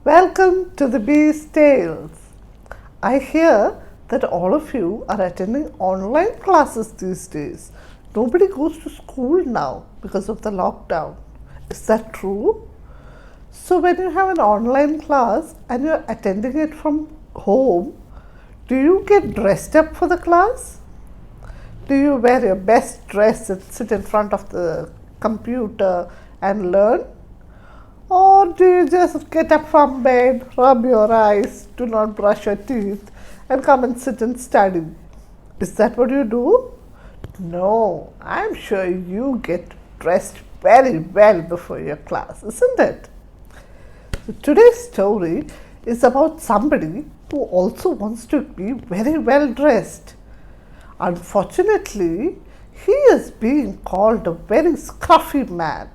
Welcome to the Bee's Tales. I hear that all of you are attending online classes these days. Nobody goes to school now because of the lockdown. Is that true? So, when you have an online class and you're attending it from home, do you get dressed up for the class? Do you wear your best dress and sit in front of the computer and learn? Or do you just get up from bed, rub your eyes, do not brush your teeth, and come and sit and study? Is that what you do? No, I'm sure you get dressed very well before your class, isn't it? So today's story is about somebody who also wants to be very well dressed. Unfortunately, he is being called a very scruffy man.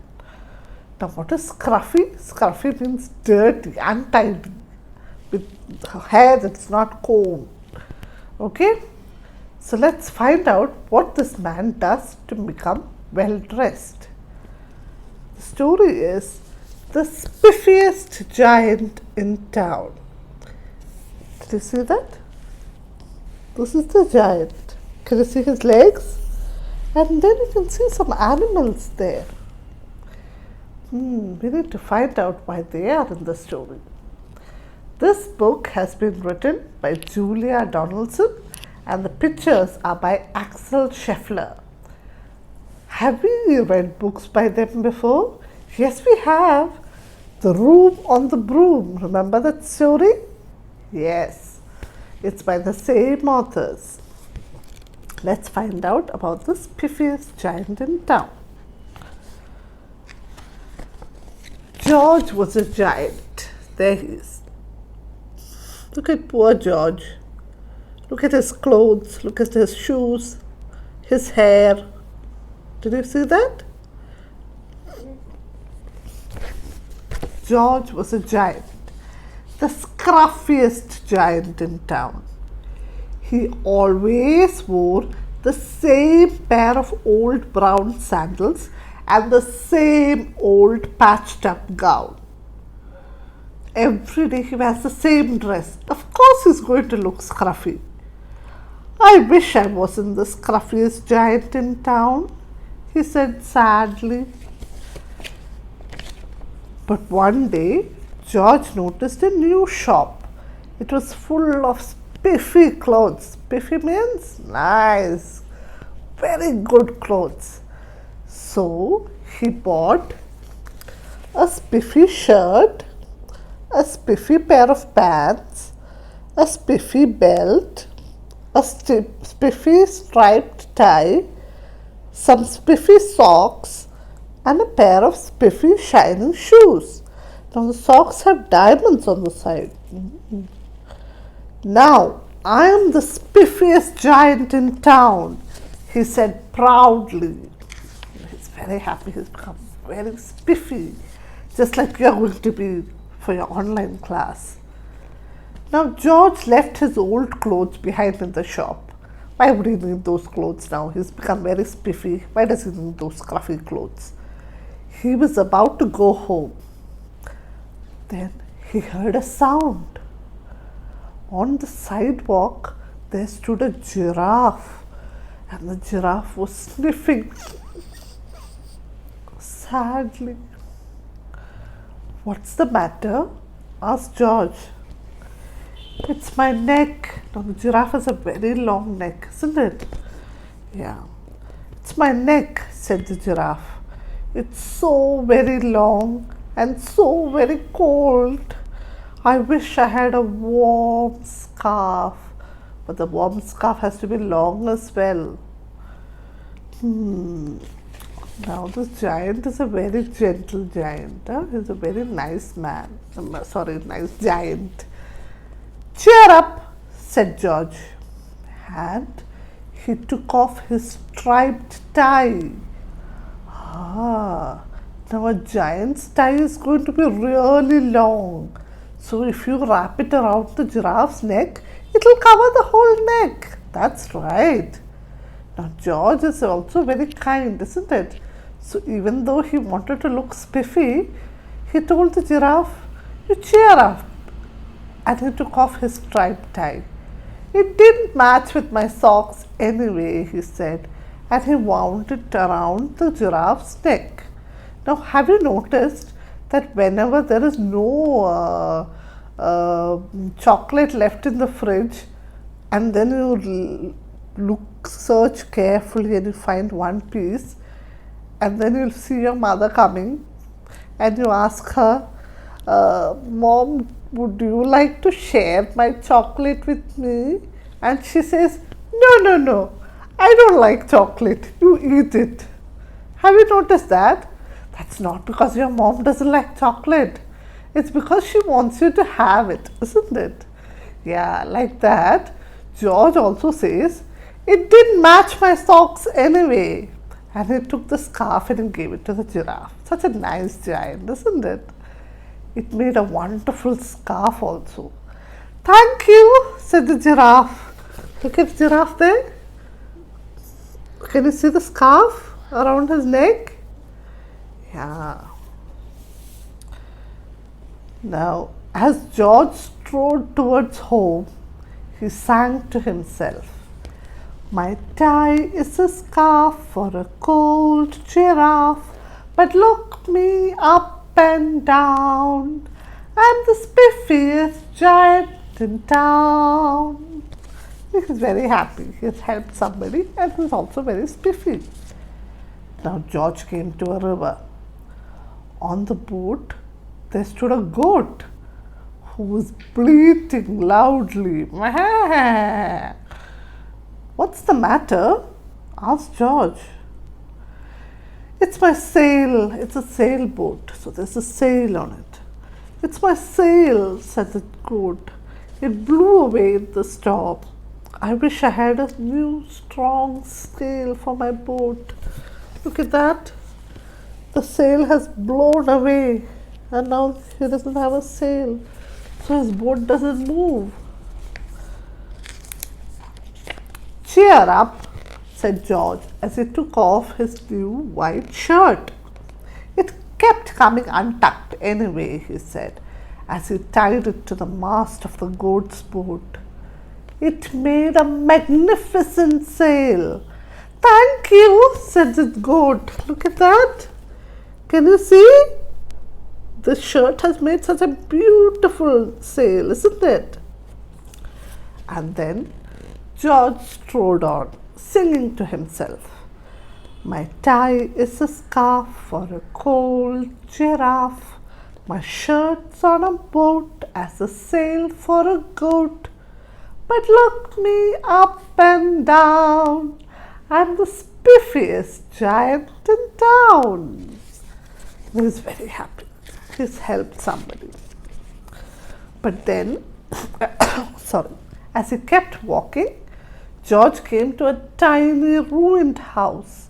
Now, what is scruffy? Scruffy means dirty, untidy, with hair that's not combed. Okay? So, let's find out what this man does to become well dressed. The story is the spiffiest giant in town. Did you see that? This is the giant. Can you see his legs? And then you can see some animals there. We need to find out why they are in the story. This book has been written by Julia Donaldson and the pictures are by Axel Scheffler. Have we read books by them before? Yes, we have. The Room on the Broom. Remember that story? Yes. It's by the same authors. Let's find out about the spiffiest giant in town. George was a giant. There he is. Look at poor George. Look at his clothes. Look at his shoes. His hair. Did you see that? George was a giant. The scruffiest giant in town. He always wore the same pair of old brown sandals and the same old patched up gown. Every day he wears the same dress. Of course he's going to look scruffy. I wish I wasn't the scruffiest giant in town, he said sadly. But one day George noticed a new shop. It was full of spiffy clothes. Spiffy means nice, very good clothes. So he bought a spiffy shirt, a spiffy pair of pants, a spiffy belt, a spiffy striped tie, some spiffy socks, and a pair of spiffy shining shoes. Now the socks have diamonds on the side. Now I am the spiffiest giant in town, he said proudly. He's very happy. He's become very spiffy, just like you're going to be for your online class. Now George left his old clothes behind in the shop. Why would he need those clothes now? He's become very spiffy. Why does he need those scruffy clothes? He was about to go home. Then he heard a sound. On the sidewalk there stood a giraffe, and the giraffe was sniffing sadly. What's the matter? Asked George. It's my neck. Now the giraffe has a very long neck, isn't it? Yeah. It's my neck, said the giraffe. It's so very long and so very cold. I wish I had a warm scarf, but the warm scarf has to be long as well. Now this giant is a very gentle giant. He's a very nice man. Nice giant. Cheer up, said George. And he took off his striped tie. Now a giant's tie is going to be really long. So if you wrap it around the giraffe's neck, it will cover the whole neck. That's right. Now George is also very kind, isn't it? So even though he wanted to look spiffy, he told the giraffe, You cheer up. And he took off his striped tie. It didn't match with my socks anyway, he said, and he wound it around the giraffe's neck. Now, have you noticed that whenever there is no chocolate left in the fridge, and then you search carefully and you find one piece, and then you'll see your mother coming, and you ask her, Mom, would you like to share my chocolate with me? And she says, No, I don't like chocolate. You eat it. Have you noticed that? That's not because your mom doesn't like chocolate. It's because she wants you to have it, isn't it? Yeah, like that. George also says, it didn't match my socks anyway. And he took the scarf and he gave it to the giraffe. Such a nice giant, isn't it? It made a wonderful scarf also. Thank you, said the giraffe. Look at the giraffe there. Can you see the scarf around his neck? Yeah. Now, as George strode towards home, he sang to himself. My tie is a scarf for a cold giraffe, but look me up and down. I'm the spiffiest giant in town. He's very happy. He's helped somebody and he's also very spiffy. Now George came to a river. On the boat, there stood a goat who was bleating loudly. What's the matter? Asked George. It's my sail. It's a sailboat, so there's a sail on it. It's my sail, said the goat. It blew away in the storm. I wish I had a new strong sail for my boat. Look at that. The sail has blown away and now he doesn't have a sail. So his boat doesn't move. Cheer up, said George as he took off his new white shirt. It kept coming untucked anyway, he said, as he tied it to the mast of the goat's boat. It made a magnificent sail. Thank you, said the goat. Look at that. Can you see? The shirt has made such a beautiful sail, isn't it? And then George strode on, singing to himself. My tie is a scarf for a cold giraffe. My shirt's on a boat as a sail for a goat. But look me up and down. I'm the spiffiest giant in town. He was very happy. He's helped somebody. But then, as he kept walking, George came to a tiny ruined house.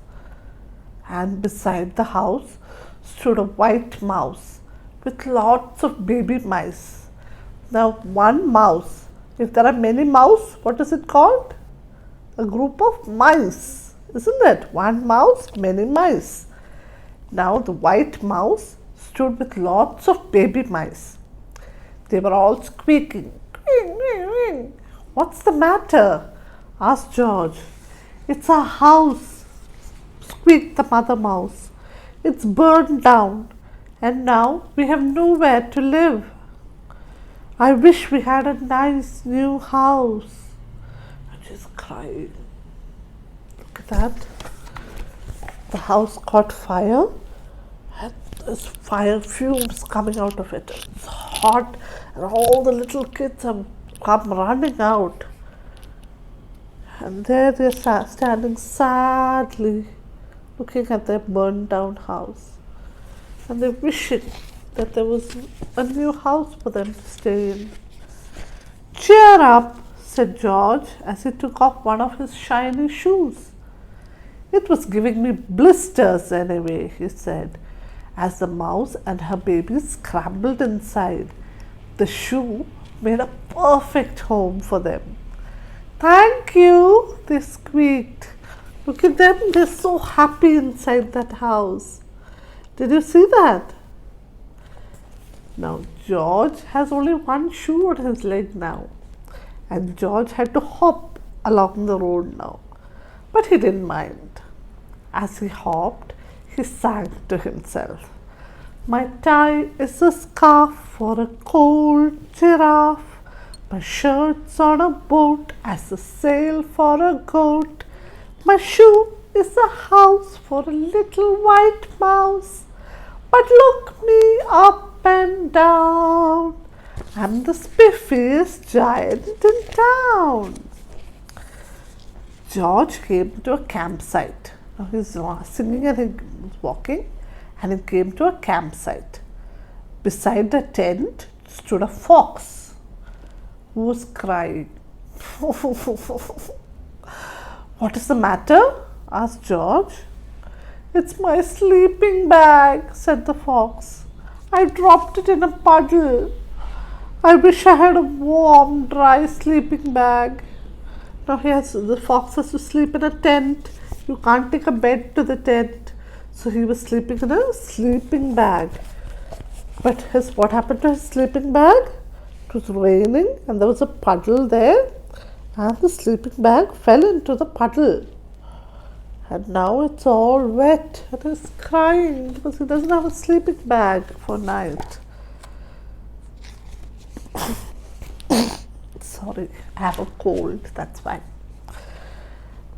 And beside the house stood a white mouse with lots of baby mice. Now, one mouse, if there are many mice, what is it called? A group of mice, isn't it? One mouse, many mice. Now, the white mouse stood with lots of baby mice. They were all squeaking. What's the matter? Asked George. It's our house, squeaked the mother mouse. It's burned down and now we have nowhere to live. I wish we had a nice new house. And she's crying. Look at that. The house caught fire and there's fire fumes coming out of it. It's hot and all the little kids have come running out. And there they're standing sadly looking at their burned down house. And they're wishing that there was a new house for them to stay in. Cheer up, said George as he took off one of his shiny shoes. It was giving me blisters anyway, he said, as the mouse and her baby scrambled inside. The shoe made a perfect home for them. Thank you, they squeaked. Look at them, they're so happy inside that house. Did you see that? Now George has only one shoe on his leg now, and George had to hop along the road now. But he didn't mind. As he hopped, he sang to himself. My tie is a scarf for a cold giraffe. My shirt's on a boat as a sail for a goat. My shoe is a house for a little white mouse. But look me up and down. I'm the spiffiest giant in town. George came to a campsite. Now he's singing and he's walking, and he came to a campsite. Beside the tent stood a fox who was crying. What is the matter? Asked George. It's my sleeping bag, said the fox. I dropped it in a puddle. I wish I had a warm, dry sleeping bag. Now the fox has to sleep in a tent. You can't take a bed to the tent. So he was sleeping in a sleeping bag. But what happened to his sleeping bag? It was raining and there was a puddle there. And the sleeping bag fell into the puddle. And now it's all wet and he's crying because he doesn't have a sleeping bag for night. Sorry, I have a cold, that's why.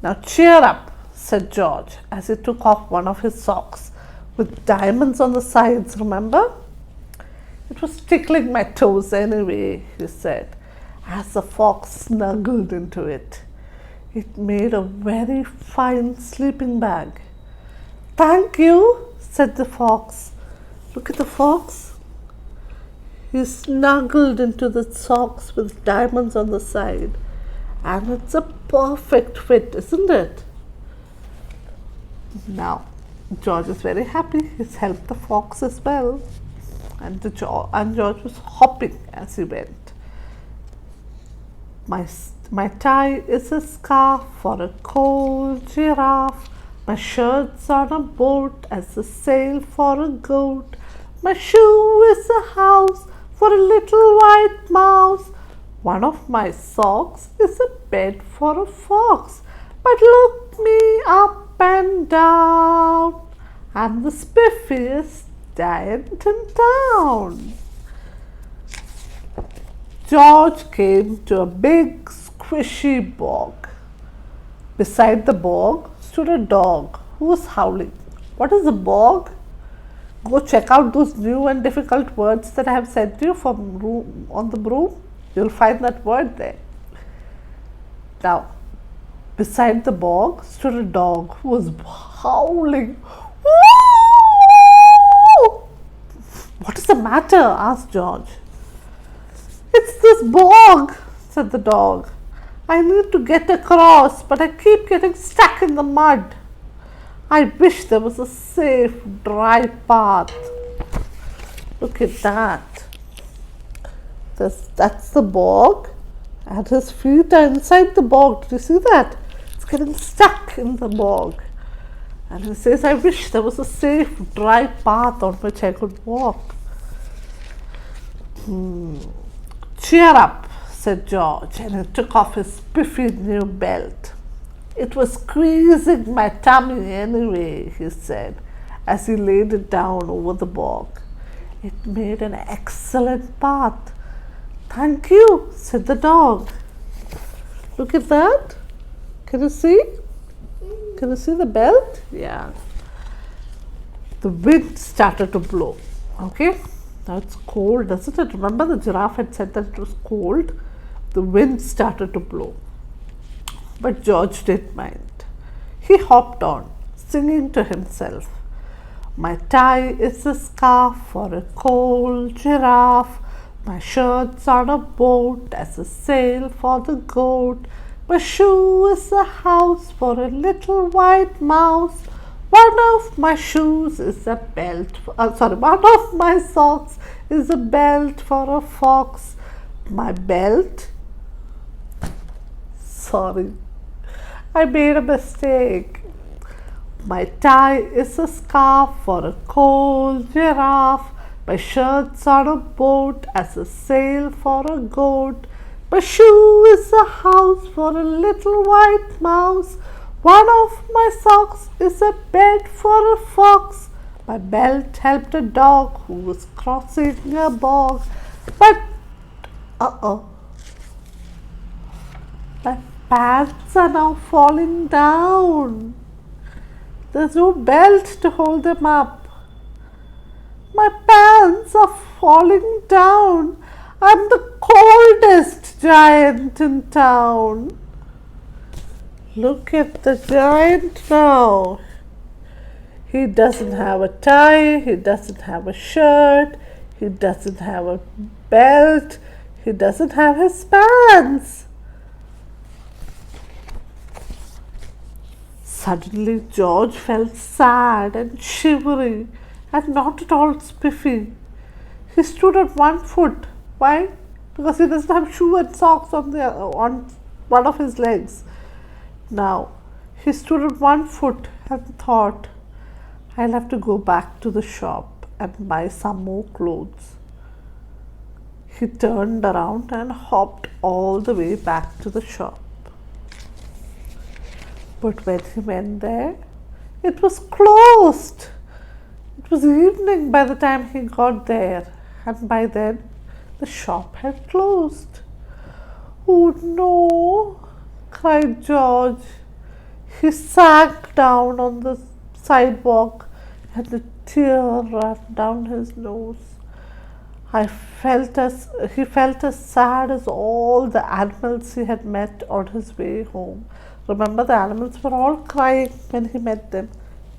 Now cheer up, said George as he took off one of his socks with diamonds on the sides, remember? It was tickling my toes anyway, he said, as the fox snuggled into it. It made a very fine sleeping bag. Thank you, said the fox. Look at the fox. He snuggled into the socks with diamonds on the side. And it's a perfect fit, isn't it? Now, George is very happy. He's helped the fox as well. And George was hopping as he went. My tie is a scarf for a cold giraffe. My shirt's on a boat as a sail for a goat. My shoe is a house for a little white mouse. One of my socks is a bed for a fox. But look me up and down. I'm the spiffiest giant in town. George came to a big squishy bog. Beside the bog stood a dog who was howling. What is a bog? Go check out those new and difficult words that I have sent you from on the broom. You'll find that word there. Now, beside the bog stood a dog who was howling. What is the matter? Asked George. It's this bog, said the dog. I need to get across, but I keep getting stuck in the mud. I wish there was a safe, dry path. Look at that. That's the bog, and his feet are inside the bog. Did you see that? It's getting stuck in the bog. And he says, I wish there was a safe, dry path on which I could walk. Cheer up, said George, and he took off his spiffy new belt. It was squeezing my tummy anyway, he said, as he laid it down over the bog. It made an excellent path. Thank you, said the dog. Look at that. Can you see? Can you see the belt? Yeah. The wind started to blow. Okay. Now it's cold, doesn't it? Remember the giraffe had said that it was cold? The wind started to blow. But George didn't mind. He hopped on, singing to himself. My tie is a scarf for a cold giraffe. My shirt's on a boat as a sail for the goat. My shoe is a house for a little white mouse. One of my shoes is a belt. One of my socks is a belt for a fox. My belt. Sorry, I made a mistake. My tie is a scarf for a cold giraffe. My shirt's on a boat as a sail for a goat. My shoe is a house for a little white mouse. One of my socks is a bed for a fox. My belt helped a dog who was crossing a bog. But, my pants are now falling down. There's no belt to hold them up. My pants are falling down. I'm the coldest giant in town. Look at the giant now. He doesn't have a tie, he doesn't have a shirt, he doesn't have a belt, he doesn't have his pants. Suddenly George felt sad and shivery and not at all spiffy. He stood on one foot. Why? Because he doesn't have shoe and socks on one of his legs. Now, he stood on one foot and thought, I'll have to go back to the shop and buy some more clothes. He turned around and hopped all the way back to the shop. But when he went there, it was closed. It was evening by the time he got there, and by then the shop had closed. Oh no, cried George. He sank down on the sidewalk and a tear ran down his nose. He felt as sad as all the animals he had met on his way home. Remember, the animals were all crying when he met them.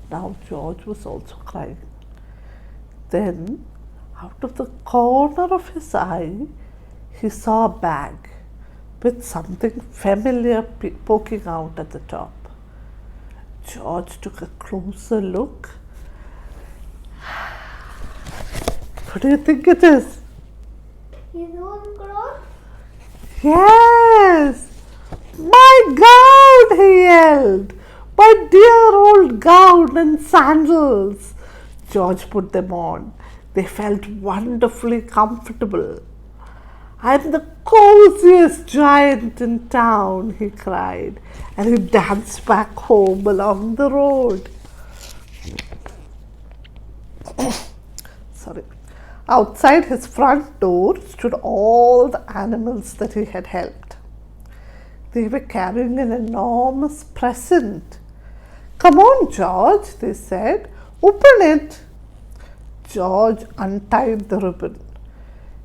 Now George was also crying. Then, out of the corner of his eye, he saw a bag with something familiar poking out at the top. George took a closer look. What do you think it is? His own clothes? Yes! My gown, he yelled. My dear old gown and sandals. George put them on. They felt wonderfully comfortable. I'm the coziest giant in town, he cried, and he danced back home along the road. Sorry. Outside his front door stood all the animals that he had helped. They were carrying an enormous present. Come on, George, they said. Open it. George untied the ribbon.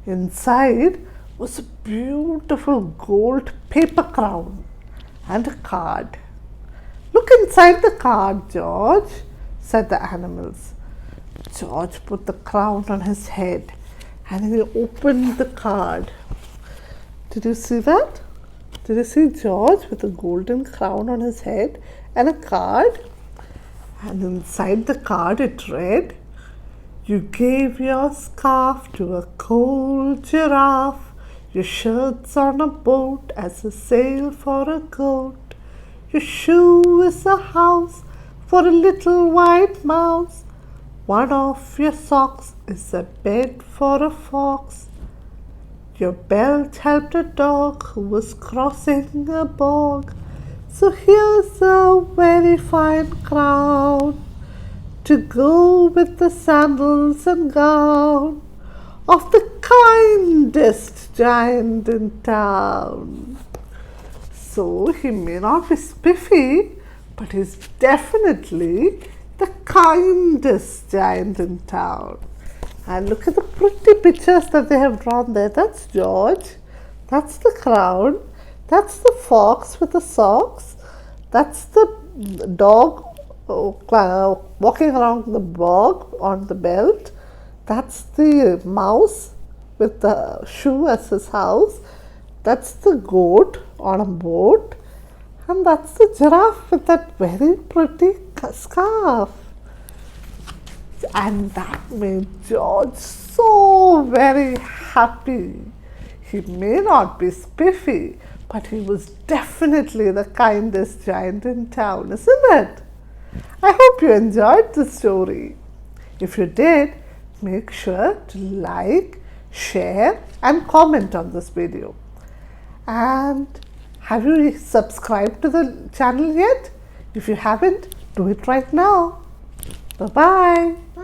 Inside was a beautiful gold paper crown and a card. Look inside the card, George, said the animals. George put the crown on his head and he opened the card. Did you see that? Did you see George with a golden crown on his head and a card? And inside the card it read, You gave your scarf to a cold giraffe, your shirt's on a boat as a sail for a goat, your shoe is a house for a little white mouse, one of your socks is a bed for a fox, your belt helped a dog who was crossing a bog. So here's a very fine crown to go with the sandals and gown of the kindest giant in town. So he may not be spiffy, but he's definitely the kindest giant in town. And look at the pretty pictures that they have drawn there. That's George. That's the crown. That's the fox with the socks. That's the dog walking around the bog on the belt. That's the mouse with the shoe as his house. That's the goat on a boat. And that's the giraffe with that very pretty scarf. And that made George so very happy. He may not be spiffy, but he was definitely the kindest giant in town, isn't it? I hope you enjoyed the story. If you did, make sure to like, share and comment on this video. And have you subscribed to the channel yet? If you haven't, do it right now. Bye-bye. Bye.